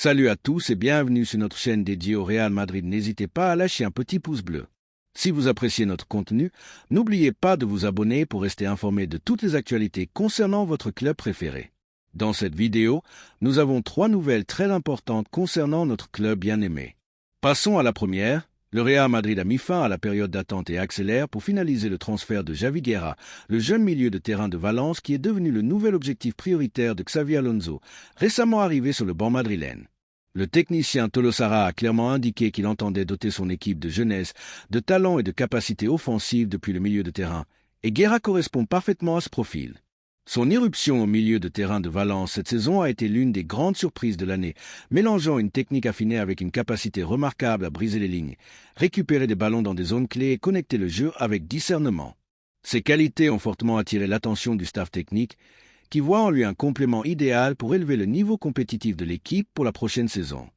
Salut à tous et bienvenue sur notre chaîne dédiée au Real Madrid. N'hésitez pas à lâcher un petit pouce bleu. Si vous appréciez notre contenu, n'oubliez pas de vous abonner pour rester informé de toutes les actualités concernant votre club préféré. Dans cette vidéo, nous avons 3 nouvelles très importantes concernant notre club bien-aimé. Passons à la première. Le Real Madrid a mis fin à la période d'attente et accélère pour finaliser le transfert de Javi Guerra, le jeune milieu de terrain de Valence qui est devenu le nouvel objectif prioritaire de Xavi Alonso, récemment arrivé sur le banc madrilène. Le technicien Tolosara a clairement indiqué qu'il entendait doter son équipe de jeunesse, de talent et de capacités offensives depuis le milieu de terrain, et Guerra correspond parfaitement à ce profil. Son irruption au milieu de terrain de Valence cette saison a été l'une des grandes surprises de l'année, mélangeant une technique affinée avec une capacité remarquable à briser les lignes, récupérer des ballons dans des zones clés et connecter le jeu avec discernement. Ces qualités ont fortement attiré l'attention du staff technique, qui voit en lui un complément idéal pour élever le niveau compétitif de l'équipe pour la prochaine saison.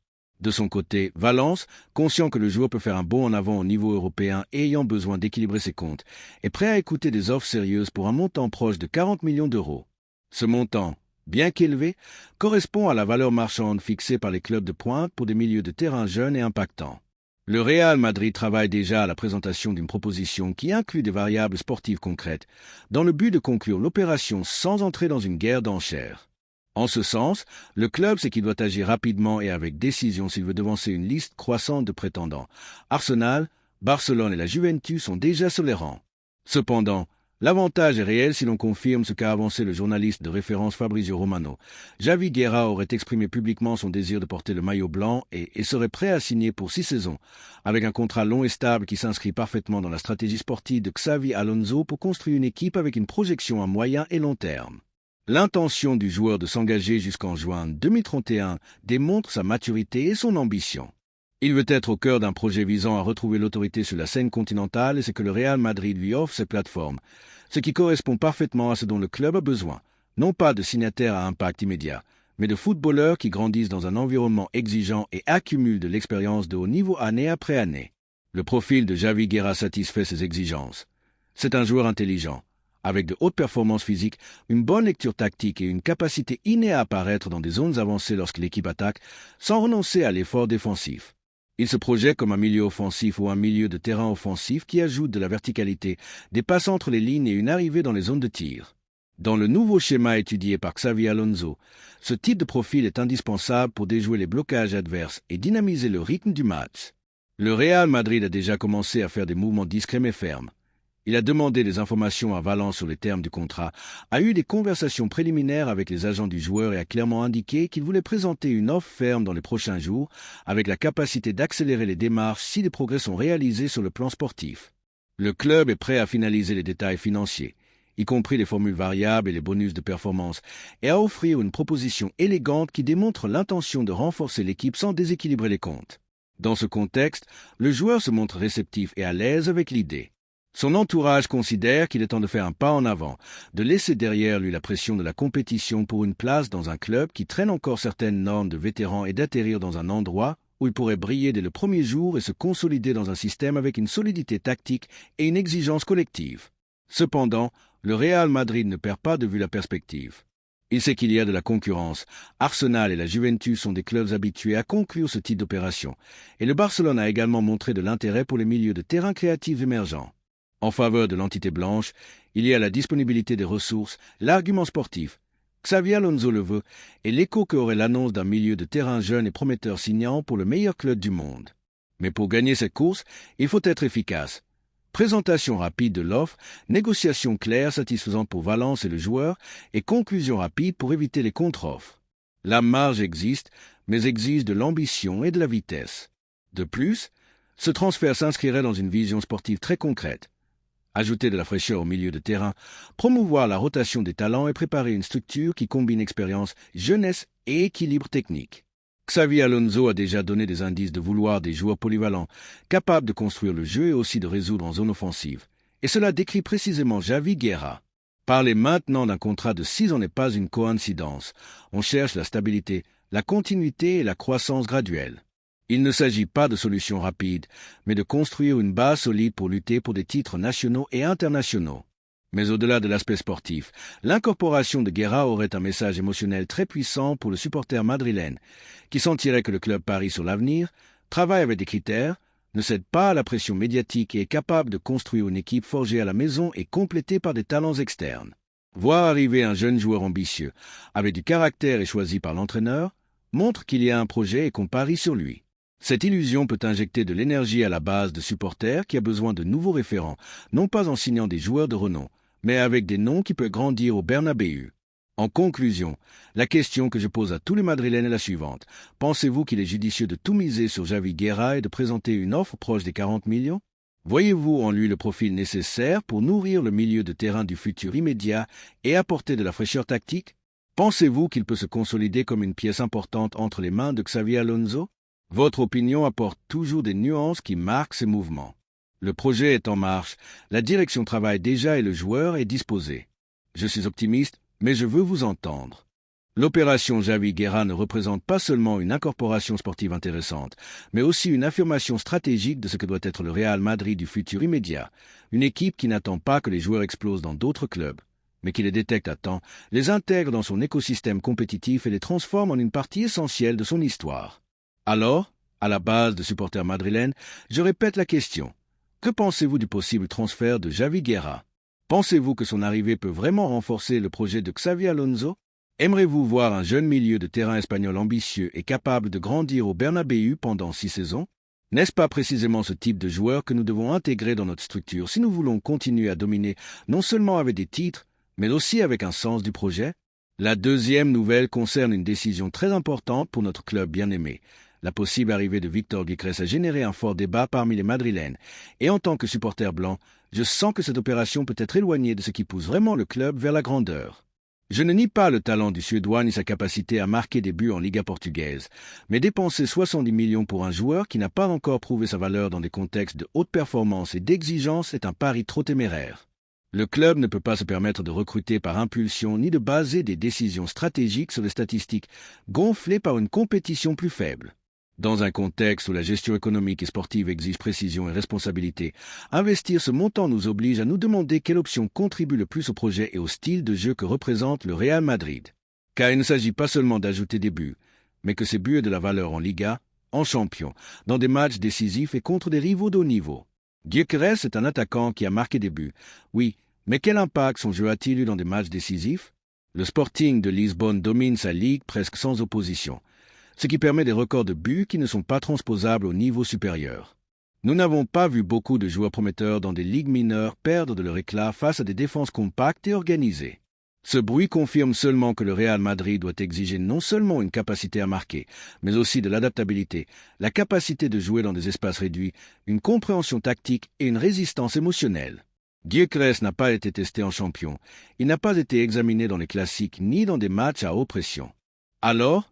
De son côté, Valence, conscient que le joueur peut faire un bond en avant au niveau européen et ayant besoin d'équilibrer ses comptes, est prêt à écouter des offres sérieuses pour un montant proche de 40 millions d'euros. Ce montant, bien qu'élevé, correspond à la valeur marchande fixée par les clubs de pointe pour des milieux de terrain jeunes et impactants. Le Real Madrid travaille déjà à la présentation d'une proposition qui inclut des variables sportives concrètes, dans le but de conclure l'opération sans entrer dans une guerre d'enchères. En ce sens, le club sait qu'il doit agir rapidement et avec décision s'il veut devancer une liste croissante de prétendants. Arsenal, Barcelone et la Juventus sont déjà sur les rangs. Cependant, l'avantage est réel si l'on confirme ce qu'a avancé le journaliste de référence Fabrizio Romano. Javi Guerra aurait exprimé publiquement son désir de porter le maillot blanc et serait prêt à signer pour 6 saisons, avec un contrat long et stable qui s'inscrit parfaitement dans la stratégie sportive de Xavi Alonso pour construire une équipe avec une projection à moyen et long terme. L'intention du joueur de s'engager jusqu'en juin 2031 démontre sa maturité et son ambition. Il veut être au cœur d'un projet visant à retrouver l'autorité sur la scène continentale et c'est que le Real Madrid lui offre cette plateforme, ce qui correspond parfaitement à ce dont le club a besoin, non pas de signataires à impact immédiat, mais de footballeurs qui grandissent dans un environnement exigeant et accumulent de l'expérience de haut niveau année après année. Le profil de Javi Guerra satisfait ces exigences. C'est un joueur intelligent, avec de hautes performances physiques, une bonne lecture tactique et une capacité innée à apparaître dans des zones avancées lorsque l'équipe attaque, sans renoncer à l'effort défensif. Il se projette comme un milieu offensif ou un milieu de terrain offensif qui ajoute de la verticalité, des passes entre les lignes et une arrivée dans les zones de tir. Dans le nouveau schéma étudié par Xavi Alonso, ce type de profil est indispensable pour déjouer les blocages adverses et dynamiser le rythme du match. Le Real Madrid a déjà commencé à faire des mouvements discrets mais fermes. Il a demandé des informations à Valence sur les termes du contrat, a eu des conversations préliminaires avec les agents du joueur et a clairement indiqué qu'il voulait présenter une offre ferme dans les prochains jours, avec la capacité d'accélérer les démarches si des progrès sont réalisés sur le plan sportif. Le club est prêt à finaliser les détails financiers, y compris les formules variables et les bonus de performance, et à offrir une proposition élégante qui démontre l'intention de renforcer l'équipe sans déséquilibrer les comptes. Dans ce contexte, le joueur se montre réceptif et à l'aise avec l'idée. Son entourage considère qu'il est temps de faire un pas en avant, de laisser derrière lui la pression de la compétition pour une place dans un club qui traîne encore certaines normes de vétérans et d'atterrir dans un endroit où il pourrait briller dès le premier jour et se consolider dans un système avec une solidité tactique et une exigence collective. Cependant, le Real Madrid ne perd pas de vue la perspective. Il sait qu'il y a de la concurrence. Arsenal et la Juventus sont des clubs habitués à conclure ce type d'opération, et le Barcelone a également montré de l'intérêt pour les milieux de terrain créatifs émergents. En faveur de l'entité blanche, il y a la disponibilité des ressources, l'argument sportif. Xavi Alonso le veut, et l'écho qu'aurait l'annonce d'un milieu de terrain jeune et prometteur signant pour le meilleur club du monde. Mais pour gagner cette course, il faut être efficace. Présentation rapide de l'offre, négociation claire satisfaisante pour Valence et le joueur, et conclusion rapide pour éviter les contre-offres. La marge existe, mais exige de l'ambition et de la vitesse. De plus, ce transfert s'inscrirait dans une vision sportive très concrète. Ajouter de la fraîcheur au milieu de terrain, promouvoir la rotation des talents et préparer une structure qui combine expérience, jeunesse et équilibre technique. Xavi Alonso a déjà donné des indices de vouloir des joueurs polyvalents, capables de construire le jeu et aussi de résoudre en zone offensive. Et cela décrit précisément Javi Guerra. Parler maintenant d'un contrat de 6 ans n'est pas une coïncidence. On cherche la stabilité, la continuité et la croissance graduelle. Il ne s'agit pas de solutions rapides, mais de construire une base solide pour lutter pour des titres nationaux et internationaux. Mais au-delà de l'aspect sportif, l'incorporation de Guerra aurait un message émotionnel très puissant pour le supporter madrilène, qui sentirait que le club parie sur l'avenir, travaille avec des critères, ne cède pas à la pression médiatique et est capable de construire une équipe forgée à la maison et complétée par des talents externes. Voir arriver un jeune joueur ambitieux, avec du caractère et choisi par l'entraîneur, montre qu'il y a un projet et qu'on parie sur lui. Cette illusion peut injecter de l'énergie à la base de supporters qui a besoin de nouveaux référents, non pas en signant des joueurs de renom, mais avec des noms qui peuvent grandir au Bernabéu. En conclusion, la question que je pose à tous les Madrilènes est la suivante. Pensez-vous qu'il est judicieux de tout miser sur Javi Guerra et de présenter une offre proche des 40 millions? Voyez-vous en lui le profil nécessaire pour nourrir le milieu de terrain du futur immédiat et apporter de la fraîcheur tactique? Pensez-vous qu'il peut se consolider comme une pièce importante entre les mains de Xavi Alonso? Votre opinion apporte toujours des nuances qui marquent ses mouvements. Le projet est en marche, la direction travaille déjà et le joueur est disposé. Je suis optimiste, mais je veux vous entendre. L'opération Javi Guerra ne représente pas seulement une incorporation sportive intéressante, mais aussi une affirmation stratégique de ce que doit être le Real Madrid du futur immédiat, une équipe qui n'attend pas que les joueurs explosent dans d'autres clubs, mais qui les détecte à temps, les intègre dans son écosystème compétitif et les transforme en une partie essentielle de son histoire. Alors, à la base de supporters madrilènes, je répète la question. Que pensez-vous du possible transfert de Javi Guerra? Pensez-vous que son arrivée peut vraiment renforcer le projet de Xavi Alonso? Aimeriez-vous voir un jeune milieu de terrain espagnol ambitieux et capable de grandir au Bernabéu pendant 6 saisons? N'est-ce pas précisément ce type de joueur que nous devons intégrer dans notre structure si nous voulons continuer à dominer non seulement avec des titres, mais aussi avec un sens du projet? La deuxième nouvelle concerne une décision très importante pour notre club bien-aimé. La possible arrivée de Víctor Gyökeres a généré un fort débat parmi les Madrilènes, et en tant que supporter blanc, je sens que cette opération peut être éloignée de ce qui pousse vraiment le club vers la grandeur. Je ne nie pas le talent du Suédois ni sa capacité à marquer des buts en Liga portugaise, mais dépenser 70 millions pour un joueur qui n'a pas encore prouvé sa valeur dans des contextes de haute performance et d'exigence est un pari trop téméraire. Le club ne peut pas se permettre de recruter par impulsion ni de baser des décisions stratégiques sur des statistiques gonflées par une compétition plus faible. Dans un contexte où la gestion économique et sportive exige précision et responsabilité, investir ce montant nous oblige à nous demander quelle option contribue le plus au projet et au style de jeu que représente le Real Madrid. Car il ne s'agit pas seulement d'ajouter des buts, mais que ces buts aient de la valeur en Liga, en champion, dans des matchs décisifs et contre des rivaux de haut niveau. Gyökeres est un attaquant qui a marqué des buts, oui, mais quel impact son jeu a-t-il eu dans des matchs décisifs? Le Sporting de Lisbonne domine sa ligue presque sans opposition, ce qui permet des records de buts qui ne sont pas transposables au niveau supérieur. Nous n'avons pas vu beaucoup de joueurs prometteurs dans des ligues mineures perdre de leur éclat face à des défenses compactes et organisées. Ce bruit confirme seulement que le Real Madrid doit exiger non seulement une capacité à marquer, mais aussi de l'adaptabilité, la capacité de jouer dans des espaces réduits, une compréhension tactique et une résistance émotionnelle. Gyökeres n'a pas été testé en champion, il n'a pas été examiné dans les classiques ni dans des matchs à haute pression. Alors,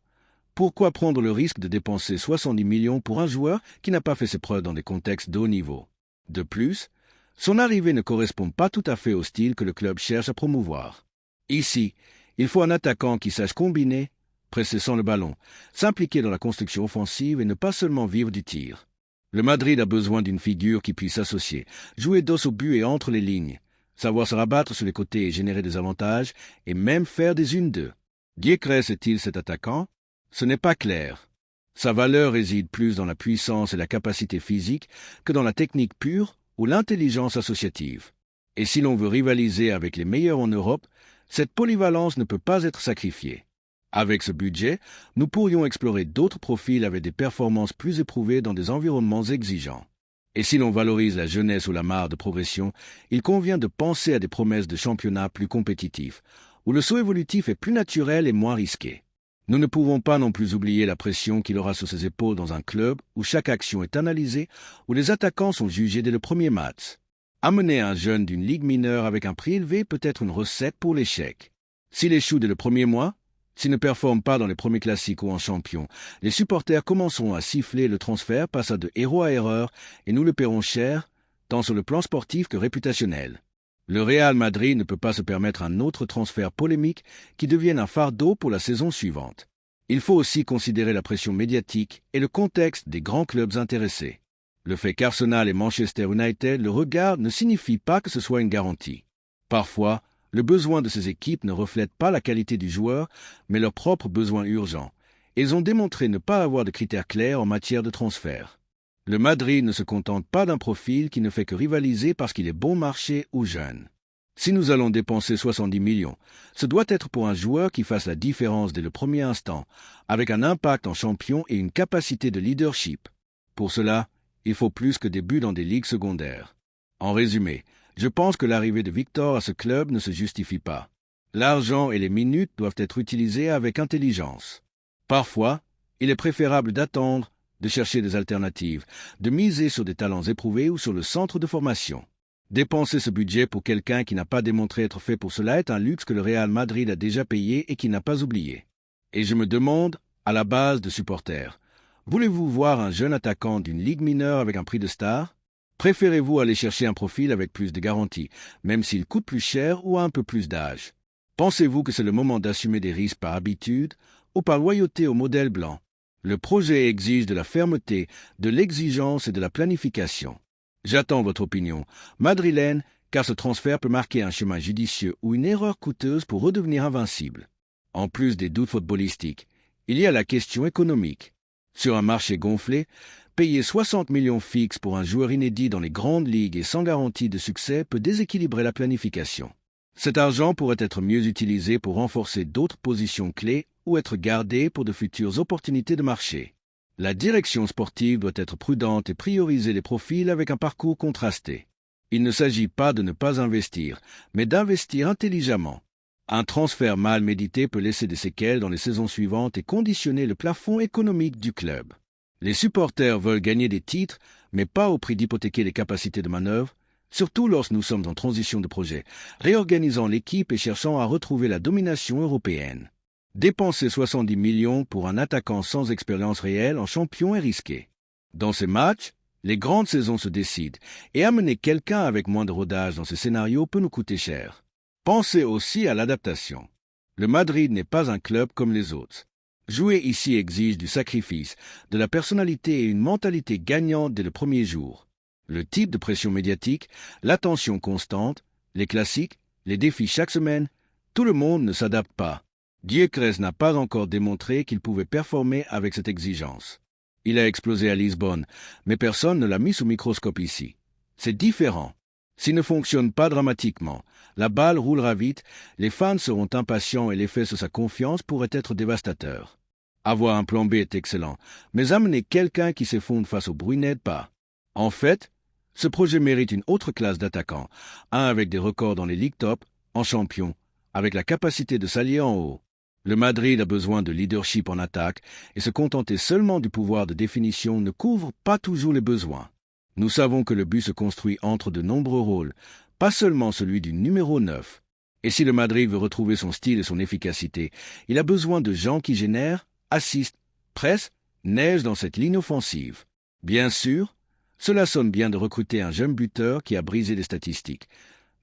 pourquoi prendre le risque de dépenser 70 millions pour un joueur qui n'a pas fait ses preuves dans des contextes de haut niveau? De plus, son arrivée ne correspond pas tout à fait au style que le club cherche à promouvoir. Ici, il faut un attaquant qui sache combiner, presser sans le ballon, s'impliquer dans la construction offensive et ne pas seulement vivre du tir. Le Madrid a besoin d'une figure qui puisse s'associer, jouer dos au but et entre les lignes, savoir se rabattre sur les côtés et générer des avantages, et même faire des 1-2. Gyökeres est-il cet attaquant? Ce n'est pas clair. Sa valeur réside plus dans la puissance et la capacité physique que dans la technique pure ou l'intelligence associative. Et si l'on veut rivaliser avec les meilleurs en Europe, cette polyvalence ne peut pas être sacrifiée. Avec ce budget, nous pourrions explorer d'autres profils avec des performances plus éprouvées dans des environnements exigeants. Et si l'on valorise la jeunesse ou la marge de progression, il convient de penser à des promesses de championnat plus compétitifs, où le saut évolutif est plus naturel et moins risqué. Nous ne pouvons pas non plus oublier la pression qu'il aura sur ses épaules dans un club où chaque action est analysée, où les attaquants sont jugés dès le premier match. Amener un jeune d'une ligue mineure avec un prix élevé peut être une recette pour l'échec. S'il échoue dès le premier mois, s'il ne performe pas dans les premiers classiques ou en champion, les supporters commenceront à siffler le transfert passa de héros à erreur et nous le paierons cher, tant sur le plan sportif que réputationnel. Le Real Madrid ne peut pas se permettre un autre transfert polémique qui devienne un fardeau pour la saison suivante. Il faut aussi considérer la pression médiatique et le contexte des grands clubs intéressés. Le fait qu'Arsenal et Manchester United le regardent ne signifie pas que ce soit une garantie. Parfois, le besoin de ces équipes ne reflète pas la qualité du joueur, mais leurs propres besoins urgents. Ils ont démontré ne pas avoir de critères clairs en matière de transfert. Le Madrid ne se contente pas d'un profil qui ne fait que rivaliser parce qu'il est bon marché ou jeune. Si nous allons dépenser 70 millions, ce doit être pour un joueur qui fasse la différence dès le premier instant, avec un impact en champion et une capacité de leadership. Pour cela, il faut plus que des buts dans des ligues secondaires. En résumé, je pense que l'arrivée de Victor à ce club ne se justifie pas. L'argent et les minutes doivent être utilisés avec intelligence. Parfois, il est préférable d'attendre, de chercher des alternatives, de miser sur des talents éprouvés ou sur le centre de formation. Dépenser ce budget pour quelqu'un qui n'a pas démontré être fait pour cela est un luxe que le Real Madrid a déjà payé et qui n'a pas oublié. Et je me demande, à la base de supporters, voulez-vous voir un jeune attaquant d'une ligue mineure avec un prix de star? Préférez-vous aller chercher un profil avec plus de garanties, même s'il coûte plus cher ou a un peu plus d'âge? Pensez-vous que c'est le moment d'assumer des risques par habitude ou par loyauté au modèle blanc? Le projet exige de la fermeté, de l'exigence et de la planification. J'attends votre opinion madrilène, car ce transfert peut marquer un chemin judicieux ou une erreur coûteuse pour redevenir invincible. En plus des doutes footballistiques, il y a la question économique. Sur un marché gonflé, payer 60 millions fixes pour un joueur inédit dans les grandes ligues et sans garantie de succès peut déséquilibrer la planification. Cet argent pourrait être mieux utilisé pour renforcer d'autres positions clés ou être gardé pour de futures opportunités de marché. La direction sportive doit être prudente et prioriser les profils avec un parcours contrasté. Il ne s'agit pas de ne pas investir, mais d'investir intelligemment. Un transfert mal médité peut laisser des séquelles dans les saisons suivantes et conditionner le plafond économique du club. Les supporters veulent gagner des titres, mais pas au prix d'hypothéquer les capacités de manœuvre, surtout lorsque nous sommes en transition de projet, réorganisant l'équipe et cherchant à retrouver la domination européenne. Dépenser 70 millions pour un attaquant sans expérience réelle en champion est risqué. Dans ces matchs, les grandes saisons se décident, et amener quelqu'un avec moins de rodage dans ces scénarios peut nous coûter cher. Pensez aussi à l'adaptation. Le Madrid n'est pas un club comme les autres. Jouer ici exige du sacrifice, de la personnalité et une mentalité gagnante dès le premier jour. Le type de pression médiatique, l'attention constante, les classiques, les défis chaque semaine, tout le monde ne s'adapte pas. Gyökeres n'a pas encore démontré qu'il pouvait performer avec cette exigence. Il a explosé à Lisbonne, mais personne ne l'a mis sous microscope ici. C'est différent. S'il ne fonctionne pas dramatiquement, la balle roulera vite, les fans seront impatients et l'effet sur sa confiance pourrait être dévastateur. Avoir un plan B est excellent, mais amener quelqu'un qui s'effondre face au bruit n'aide pas. En fait, ce projet mérite une autre classe d'attaquants, un avec des records dans les ligues top, en champion, avec la capacité de s'allier en haut. Le Madrid a besoin de leadership en attaque, et se contenter seulement du pouvoir de définition ne couvre pas toujours les besoins. Nous savons que le but se construit entre de nombreux rôles, pas seulement celui du numéro 9. Et si le Madrid veut retrouver son style et son efficacité, il a besoin de gens qui génèrent, assistent, pressent, neigent dans cette ligne offensive. Bien sûr, cela sonne bien de recruter un jeune buteur qui a brisé les statistiques,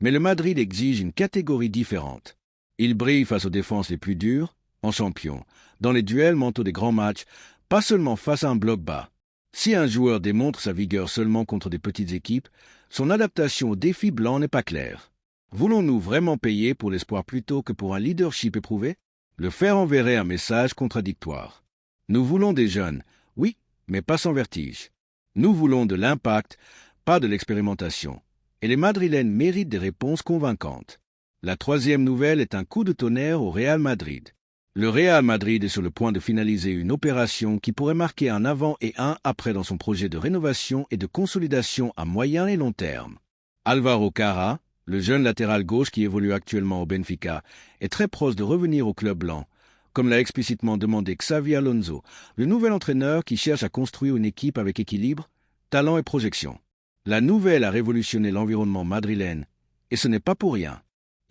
mais le Madrid exige une catégorie différente. Il brille face aux défenses les plus dures, en champion, dans les duels mentaux des grands matchs, pas seulement face à un bloc bas. Si un joueur démontre sa vigueur seulement contre des petites équipes, son adaptation aux défis blancs n'est pas claire. Voulons-nous vraiment payer pour l'espoir plutôt que pour un leadership éprouvé? Le faire enverrait un message contradictoire. Nous voulons des jeunes, oui, mais pas sans vertige. Nous voulons de l'impact, pas de l'expérimentation. Et les Madrilènes méritent des réponses convaincantes. La troisième nouvelle est un coup de tonnerre au Real Madrid. Le Real Madrid est sur le point de finaliser une opération qui pourrait marquer un avant et un après dans son projet de rénovation et de consolidation à moyen et long terme. Álvaro Carra, le jeune latéral gauche qui évolue actuellement au Benfica, est très proche de revenir au club blanc, comme l'a explicitement demandé Xavi Alonso, le nouvel entraîneur qui cherche à construire une équipe avec équilibre, talent et projection. La nouvelle a révolutionné l'environnement madrilène, et ce n'est pas pour rien.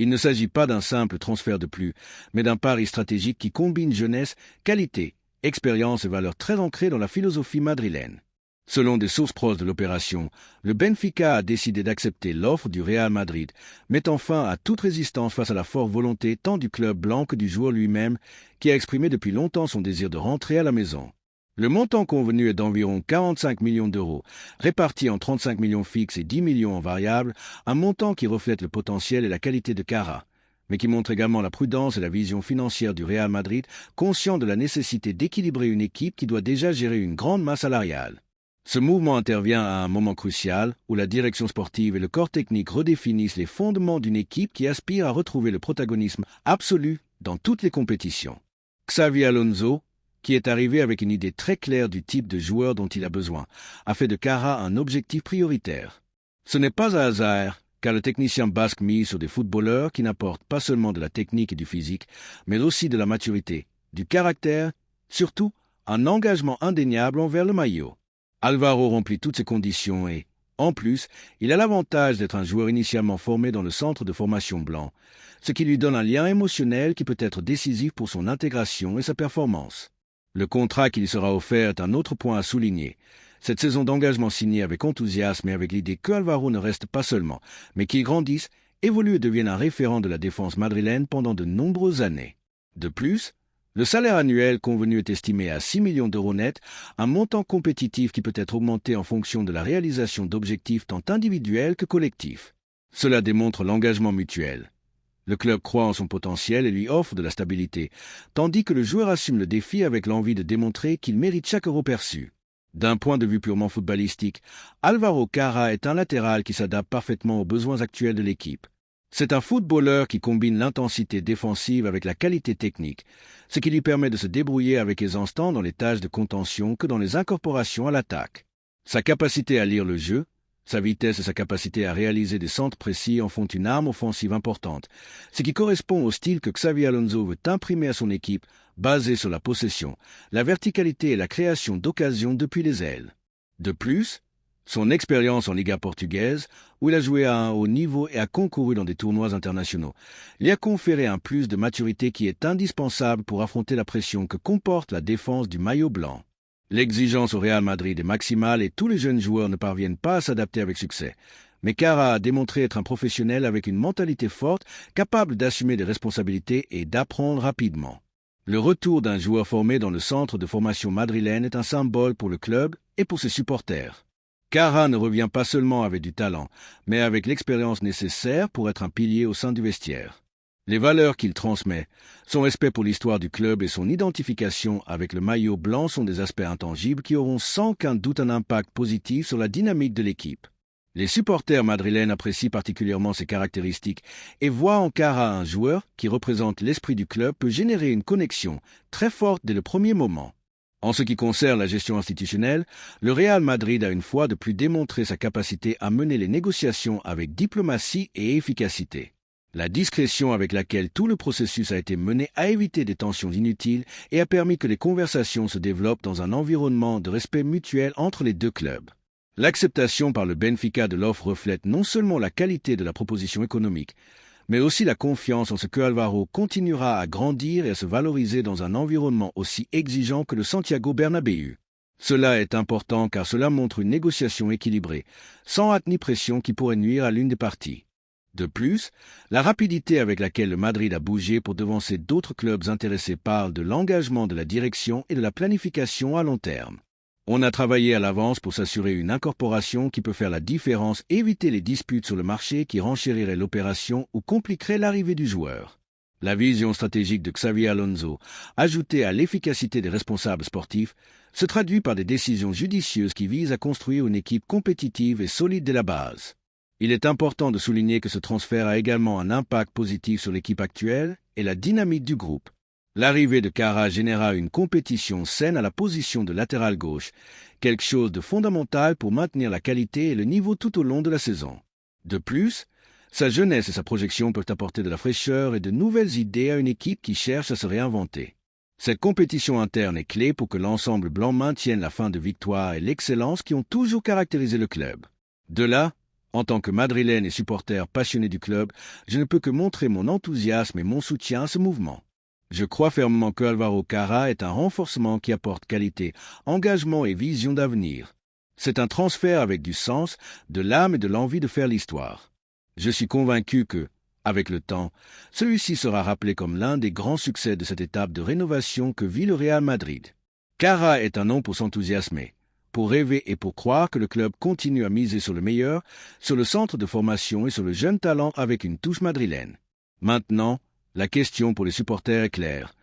Il ne s'agit pas d'un simple transfert de plus, mais d'un pari stratégique qui combine jeunesse, qualité, expérience et valeurs très ancrées dans la philosophie madrilène. Selon des sources proches de l'opération, le Benfica a décidé d'accepter l'offre du Real Madrid, mettant fin à toute résistance face à la forte volonté tant du club blanc que du joueur lui-même, qui a exprimé depuis longtemps son désir de rentrer à la maison. Le montant convenu est d'environ 45 millions d'euros, répartis en 35 millions fixes et 10 millions en variables, un montant qui reflète le potentiel et la qualité de Kara, mais qui montre également la prudence et la vision financière du Real Madrid, conscient de la nécessité d'équilibrer une équipe qui doit déjà gérer une grande masse salariale. Ce mouvement intervient à un moment crucial où la direction sportive et le corps technique redéfinissent les fondements d'une équipe qui aspire à retrouver le protagonisme absolu dans toutes les compétitions. Xavi Alonso, qui est arrivé avec une idée très claire du type de joueur dont il a besoin, a fait de Kara un objectif prioritaire. Ce n'est pas un hasard, car le technicien basque mise sur des footballeurs qui n'apportent pas seulement de la technique et du physique, mais aussi de la maturité, du caractère, surtout un engagement indéniable envers le maillot. Álvaro remplit toutes ces conditions et, en plus, il a l'avantage d'être un joueur initialement formé dans le centre de formation blanc, ce qui lui donne un lien émotionnel qui peut être décisif pour son intégration et sa performance. Le contrat qui lui sera offert est un autre point à souligner. Cette saison d'engagement signée avec enthousiasme et avec l'idée que Álvaro ne reste pas seulement, mais qu'il grandisse, évolue et devienne un référent de la défense madrilène pendant de nombreuses années. De plus, le salaire annuel convenu est estimé à 6 millions d'euros net, un montant compétitif qui peut être augmenté en fonction de la réalisation d'objectifs tant individuels que collectifs. Cela démontre l'engagement mutuel. Le club croit en son potentiel et lui offre de la stabilité, tandis que le joueur assume le défi avec l'envie de démontrer qu'il mérite chaque euro perçu. D'un point de vue purement footballistique, Álvaro Kara est un latéral qui s'adapte parfaitement aux besoins actuels de l'équipe. C'est un footballeur qui combine l'intensité défensive avec la qualité technique, ce qui lui permet de se débrouiller avec aisance tant dans les tâches de contention que dans les incorporations à l'attaque. Sa capacité à lire le jeu, sa vitesse et sa capacité à réaliser des centres précis en font une arme offensive importante, ce qui correspond au style que Xavi Alonso veut imprimer à son équipe, basé sur la possession, la verticalité et la création d'occasions depuis les ailes. De plus, son expérience en Liga portugaise, où il a joué à un haut niveau et a concouru dans des tournois internationaux, lui a conféré un plus de maturité qui est indispensable pour affronter la pression que comporte la défense du maillot blanc. L'exigence au Real Madrid est maximale et tous les jeunes joueurs ne parviennent pas à s'adapter avec succès. Mais Kara a démontré être un professionnel avec une mentalité forte, capable d'assumer des responsabilités et d'apprendre rapidement. Le retour d'un joueur formé dans le centre de formation madrilène est un symbole pour le club et pour ses supporters. Kara ne revient pas seulement avec du talent, mais avec l'expérience nécessaire pour être un pilier au sein du vestiaire. Les valeurs qu'il transmet, son respect pour l'histoire du club et son identification avec le maillot blanc sont des aspects intangibles qui auront sans aucun doute un impact positif sur la dynamique de l'équipe. Les supporters madrilènes apprécient particulièrement ces caractéristiques et voient en Kara un joueur qui représente l'esprit du club peut générer une connexion très forte dès le premier moment. En ce qui concerne la gestion institutionnelle, le Real Madrid a une fois de plus démontré sa capacité à mener les négociations avec diplomatie et efficacité. La discrétion avec laquelle tout le processus a été mené a évité des tensions inutiles et a permis que les conversations se développent dans un environnement de respect mutuel entre les deux clubs. L'acceptation par le Benfica de l'offre reflète non seulement la qualité de la proposition économique, mais aussi la confiance en ce que Álvaro continuera à grandir et à se valoriser dans un environnement aussi exigeant que le Santiago Bernabéu. Cela est important car cela montre une négociation équilibrée, sans hâte ni pression qui pourrait nuire à l'une des parties. De plus, la rapidité avec laquelle le Madrid a bougé pour devancer d'autres clubs intéressés parle de l'engagement de la direction et de la planification à long terme. On a travaillé à l'avance pour s'assurer une incorporation qui peut faire la différence et éviter les disputes sur le marché qui renchériraient l'opération ou compliqueraient l'arrivée du joueur. La vision stratégique de Xavi Alonso, ajoutée à l'efficacité des responsables sportifs, se traduit par des décisions judicieuses qui visent à construire une équipe compétitive et solide dès la base. Il est important de souligner que ce transfert a également un impact positif sur l'équipe actuelle et la dynamique du groupe. L'arrivée de Kara généra une compétition saine à la position de latéral gauche, quelque chose de fondamental pour maintenir la qualité et le niveau tout au long de la saison. De plus, sa jeunesse et sa projection peuvent apporter de la fraîcheur et de nouvelles idées à une équipe qui cherche à se réinventer. Cette compétition interne est clé pour que l'ensemble blanc maintienne la fin de victoire et l'excellence qui ont toujours caractérisé le club. De là, en tant que madrilène et supporter passionné du club, je ne peux que montrer mon enthousiasme et mon soutien à ce mouvement. Je crois fermement que Álvaro Kara est un renforcement qui apporte qualité, engagement et vision d'avenir. C'est un transfert avec du sens, de l'âme et de l'envie de faire l'histoire. Je suis convaincu que, avec le temps, celui-ci sera rappelé comme l'un des grands succès de cette étape de rénovation que vit le Real Madrid. Kara est un nom pour s'enthousiasmer, pour rêver et pour croire que le club continue à miser sur le meilleur, sur le centre de formation et sur le jeune talent avec une touche madrilène. Maintenant, la question pour les supporters est claire.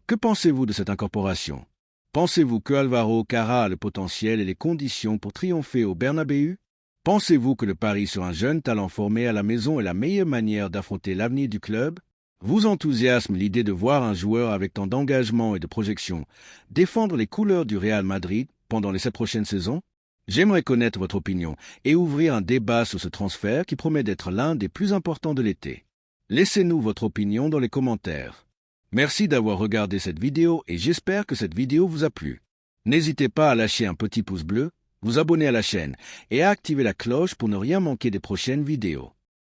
Que pensez-vous de cette incorporation? Pensez-vous que Álvaro Kara a le potentiel et les conditions pour triompher au Bernabéu? Pensez-vous que le pari sur un jeune talent formé à la maison est la meilleure manière d'affronter l'avenir du club? Vous enthousiasme l'idée de voir un joueur avec tant d'engagement et de projection défendre les couleurs du Real Madrid pendant les 7 prochaines saisons? J'aimerais connaître votre opinion et ouvrir un débat sur ce transfert qui promet d'être l'un des plus importants de l'été. Laissez-nous votre opinion dans les commentaires. Merci d'avoir regardé cette vidéo et j'espère que cette vidéo vous a plu. N'hésitez pas à lâcher un petit pouce bleu, vous abonner à la chaîne et à activer la cloche pour ne rien manquer des prochaines vidéos.